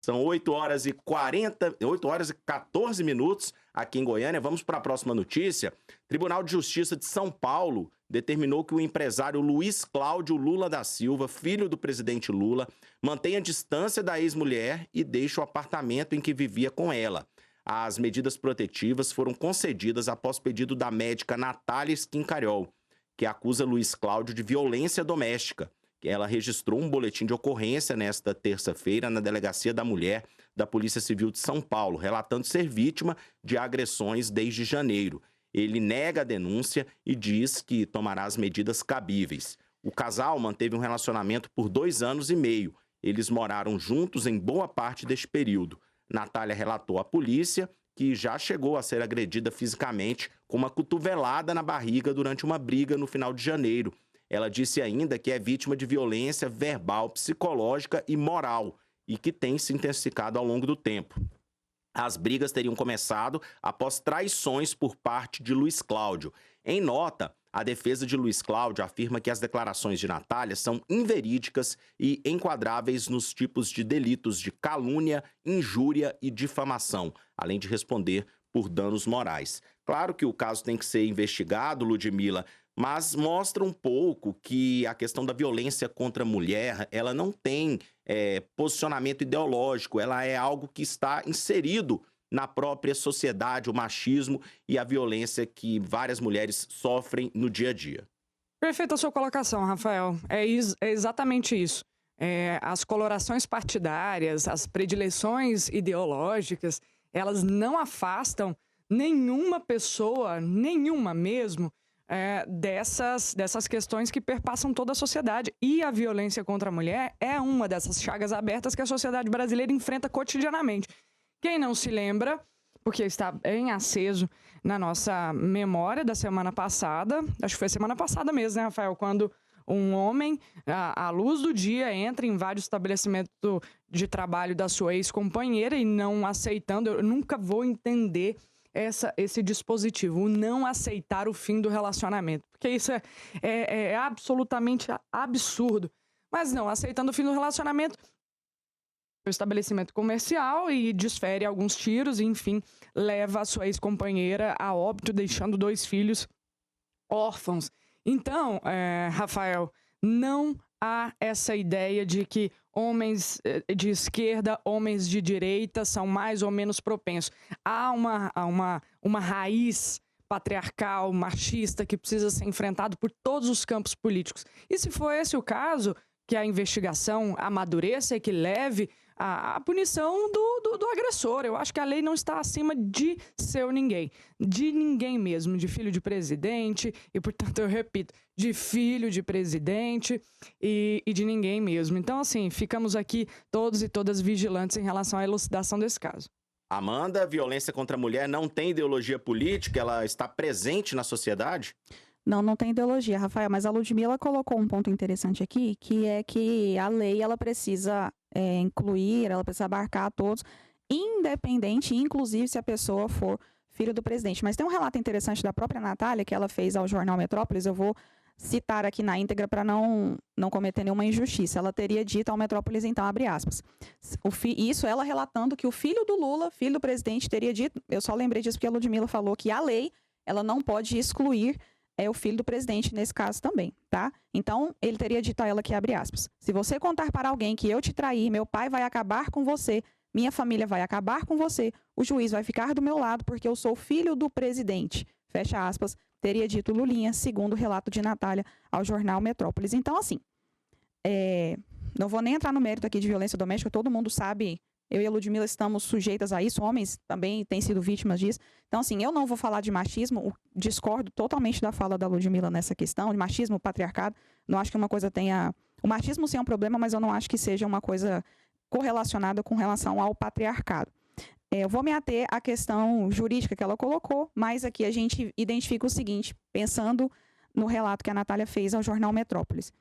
São 8 horas e 14 minutos aqui em Goiânia. Vamos para a próxima notícia. Tribunal de Justiça de São Paulo determinou que o empresário Luiz Cláudio Lula da Silva, filho do presidente Lula, mantenha a distância da ex-mulher e deixe o apartamento em que vivia com ela. As medidas protetivas foram concedidas após pedido da médica Natália Schincariol, que acusa Luiz Cláudio de violência doméstica. Ela registrou um boletim de ocorrência nesta terça-feira na Delegacia da Mulher da Polícia Civil de São Paulo, relatando ser vítima de agressões desde janeiro. Ele nega a denúncia e diz que tomará as medidas cabíveis. O casal manteve um relacionamento por 2 anos e meio. Eles moraram juntos em boa parte deste período. Natália relatou à polícia que já chegou a ser agredida fisicamente com uma cotovelada na barriga durante uma briga no final de janeiro. Ela disse ainda que é vítima de violência verbal, psicológica e moral e que tem se intensificado ao longo do tempo. As brigas teriam começado após traições por parte de Luiz Cláudio. Em nota, a defesa de Luiz Cláudio afirma que as declarações de Natália são inverídicas e enquadráveis nos tipos de delitos de calúnia, injúria e difamação, além de responder por danos morais. Claro que o caso tem que ser investigado, Ludmila, mas mostra um pouco que a questão da violência contra a mulher, ela não tem posicionamento ideológico, ela é algo que está inserido na própria sociedade, o machismo e a violência que várias mulheres sofrem no dia a dia. Perfeita a sua colocação, Rafael. É exatamente isso. As colorações partidárias, as predileções ideológicas, elas não afastam nenhuma pessoa, nenhuma mesmo, dessas questões que perpassam toda a sociedade. E a violência contra a mulher é uma dessas chagas abertas que a sociedade brasileira enfrenta cotidianamente. Quem não se lembra, porque está bem aceso na nossa memória da semana passada, acho que foi semana passada mesmo, né, Rafael? Quando um homem, à luz do dia, entra em vários estabelecimentos de trabalho da sua ex-companheira e não aceitando, eu nunca vou entender esse dispositivo, o não aceitar o fim do relacionamento, porque isso é absolutamente absurdo. Mas não, aceitando o fim do relacionamento, o estabelecimento comercial e desfere alguns tiros e, enfim, leva a sua ex-companheira a óbito, deixando 2 filhos órfãos. Então, Rafael, não há essa ideia de que homens de esquerda, homens de direita são mais ou menos propensos. Há uma raiz patriarcal, machista, que precisa ser enfrentado por todos os campos políticos. E se for esse o caso, que a investigação amadureça e que leve a punição do agressor. Eu acho que a lei não está acima de seu ninguém. De ninguém mesmo. De filho de presidente. E, portanto, eu repito, de filho de presidente e de ninguém mesmo. Então, assim, ficamos aqui todos e todas vigilantes em relação à elucidação desse caso. Amanda, violência contra a mulher não tem ideologia política? Ela está presente na sociedade? Não tem ideologia, Rafael, mas a Ludmila colocou um ponto interessante aqui, que é que a lei ela precisa incluir, ela precisa abarcar a todos, independente, inclusive se a pessoa for filho do presidente. Mas tem um relato interessante da própria Natália, que ela fez ao jornal Metrópolis, eu vou citar aqui na íntegra para não cometer nenhuma injustiça. Ela teria dito ao Metrópolis, então, abre aspas, isso ela relatando que o filho do Lula, filho do presidente, teria dito, eu só lembrei disso porque a Ludmila falou que a lei, ela não pode excluir o filho do presidente nesse caso também, tá? Então, ele teria dito a ela que, abre aspas, se você contar para alguém que eu te traí, meu pai vai acabar com você, minha família vai acabar com você, o juiz vai ficar do meu lado porque eu sou filho do presidente, fecha aspas, teria dito Lulinha, segundo o relato de Natália ao jornal Metrópolis. Então, assim, não vou nem entrar no mérito aqui de violência doméstica, todo mundo sabe, eu e a Ludmila estamos sujeitas a isso, homens também têm sido vítimas disso. Então, assim, eu não vou falar de machismo, discordo totalmente da fala da Ludmila nessa questão, de machismo, patriarcado, não acho que uma coisa tenha... O machismo sim é um problema, mas eu não acho que seja uma coisa correlacionada com relação ao patriarcado. Eu vou me ater à questão jurídica que ela colocou, mas aqui a gente identifica o seguinte, pensando no relato que a Natália fez ao jornal Metrópolis.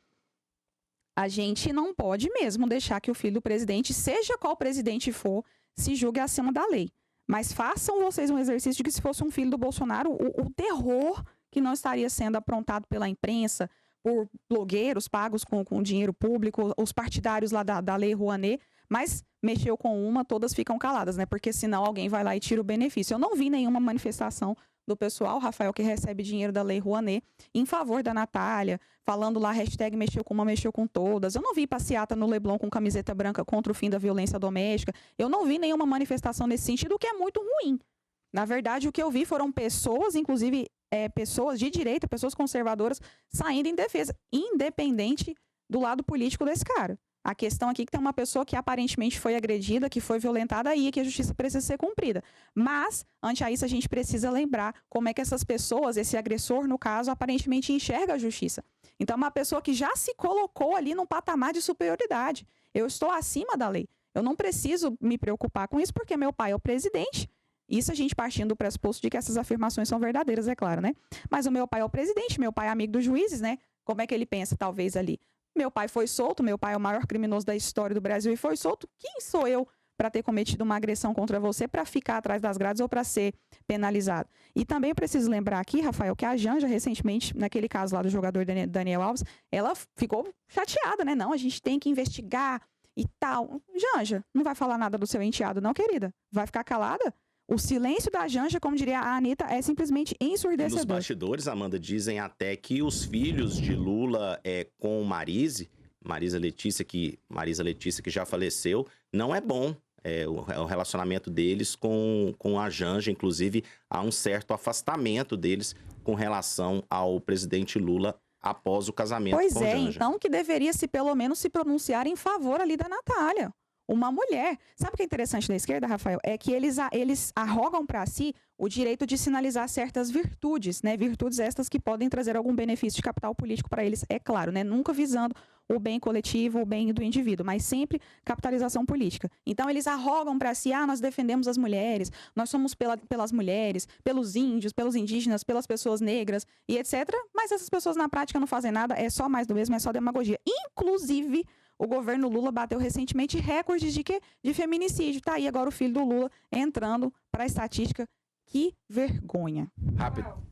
A gente não pode mesmo deixar que o filho do presidente, seja qual presidente for, se julgue acima da lei. Mas façam vocês um exercício de que se fosse um filho do Bolsonaro, o terror que não estaria sendo aprontado pela imprensa, por blogueiros pagos com dinheiro público, os partidários lá da Lei Rouanet, Mas mexeu com uma, todas ficam caladas, né? Porque senão alguém vai lá e tira o benefício. Eu não vi nenhuma manifestação do pessoal, Rafael, que recebe dinheiro da Lei Rouanet, em favor da Natália, falando lá, hashtag mexeu com uma, mexeu com todas. Eu não vi passeata no Leblon com camiseta branca contra o fim da violência doméstica. Eu não vi nenhuma manifestação nesse sentido, o que é muito ruim. Na verdade, o que eu vi foram pessoas, inclusive pessoas de direita, pessoas conservadoras, saindo em defesa, independente do lado político desse cara. A questão aqui é que tem uma pessoa que aparentemente foi agredida, que foi violentada aí, que a justiça precisa ser cumprida. Mas, ante a isso, a gente precisa lembrar como é que essas pessoas, esse agressor, no caso, aparentemente enxerga a justiça. Então, é uma pessoa que já se colocou ali num patamar de superioridade. Eu estou acima da lei. Eu não preciso me preocupar com isso, porque meu pai é o presidente. Isso a gente partindo do pressuposto de que essas afirmações são verdadeiras, é claro, né? Mas o meu pai é o presidente, meu pai é amigo dos juízes, né? Como é que ele pensa, talvez, ali? Meu pai foi solto, meu pai é o maior criminoso da história do Brasil e foi solto. Quem sou eu para ter cometido uma agressão contra você, para ficar atrás das grades ou para ser penalizado? E também preciso lembrar aqui, Rafael, que a Janja, recentemente, naquele caso lá do jogador Daniel Alves, ela ficou chateada, né? Não, a gente tem que investigar e tal. Janja, não vai falar nada do seu enteado, não, querida? Vai ficar calada? O silêncio da Janja, como diria a Anitta, é simplesmente ensurdecedor. Nos bastidores, Amanda, dizem até que os filhos de Lula com Marisa Letícia, que já faleceu, não é bom. O relacionamento deles com a Janja, inclusive, há um certo afastamento deles com relação ao presidente Lula após o casamento com Janja. Pois é, então que deveria pelo menos se pronunciar em favor ali da Natália. Uma mulher. Sabe o que é interessante da esquerda, Rafael? É que eles arrogam para si o direito de sinalizar certas virtudes, né? Virtudes estas que podem trazer algum benefício de capital político para eles, é claro, né? Nunca visando o bem coletivo, o bem do indivíduo, mas sempre capitalização política. Então, eles arrogam para si, nós defendemos as mulheres, nós somos pelas mulheres, pelos índios, pelos indígenas, pelas pessoas negras e etc. Mas essas pessoas, na prática, não fazem nada, é só mais do mesmo, é só demagogia. Inclusive, o governo Lula bateu recentemente recordes de quê? De feminicídio. Tá aí agora o filho do Lula entrando para a estatística. Que vergonha.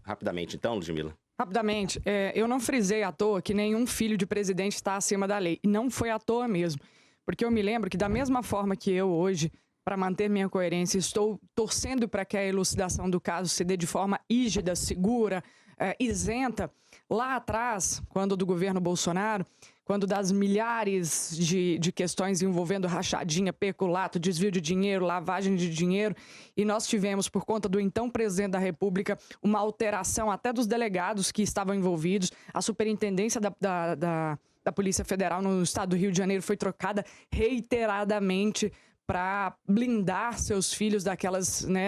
Rapidamente, então, Ludmila. Rapidamente, eu não frisei à toa que nenhum filho de presidente está acima da lei. E não foi à toa mesmo. Porque eu me lembro que da mesma forma que eu hoje, para manter minha coerência, estou torcendo para que a elucidação do caso se dê de forma rígida, segura, isenta. Lá atrás, quando do governo Bolsonaro, quando das milhares de questões envolvendo rachadinha, peculato, desvio de dinheiro, lavagem de dinheiro, e nós tivemos, por conta do então presidente da República, uma alteração até dos delegados que estavam envolvidos, a superintendência da Polícia Federal no estado do Rio de Janeiro foi trocada reiteradamente para blindar seus filhos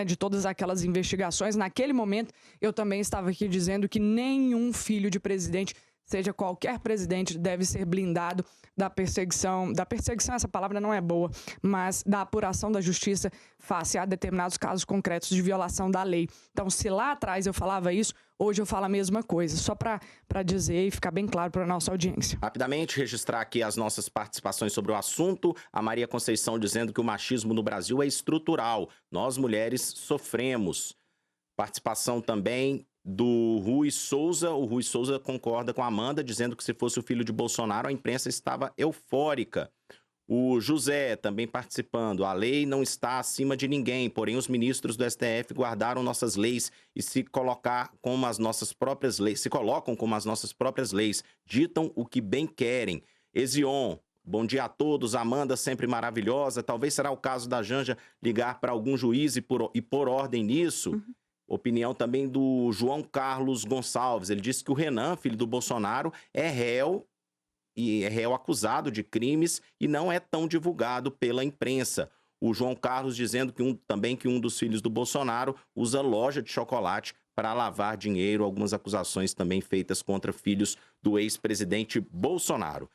de todas aquelas investigações. Naquele momento, eu também estava aqui dizendo que nenhum filho de presidente, seja qualquer presidente, deve ser blindado da perseguição, essa palavra não é boa, mas da apuração da justiça face a determinados casos concretos de violação da lei. Então, se lá atrás eu falava isso, hoje eu falo a mesma coisa, só para dizer e ficar bem claro para a nossa audiência. Rapidamente, registrar aqui as nossas participações sobre o assunto. A Maria Conceição dizendo que o machismo no Brasil é estrutural. Nós, mulheres, sofremos. Participação também do Rui Souza. O Rui Souza concorda com a Amanda, dizendo que se fosse o filho de Bolsonaro, a imprensa estava eufórica. O José também participando. A lei não está acima de ninguém, porém os ministros do STF guardaram nossas leis e se colocam como as nossas próprias leis, ditam o que bem querem. Ezion, bom dia a todos. Amanda, sempre maravilhosa. Talvez será o caso da Janja ligar para algum juiz e pôr ordem nisso. Uhum. Opinião também do João Carlos Gonçalves. Ele disse que o Renan, filho do Bolsonaro, é réu acusado de crimes e não é tão divulgado pela imprensa. O João Carlos dizendo que um dos filhos do Bolsonaro usa loja de chocolate para lavar dinheiro. Algumas acusações também feitas contra filhos do ex-presidente Bolsonaro.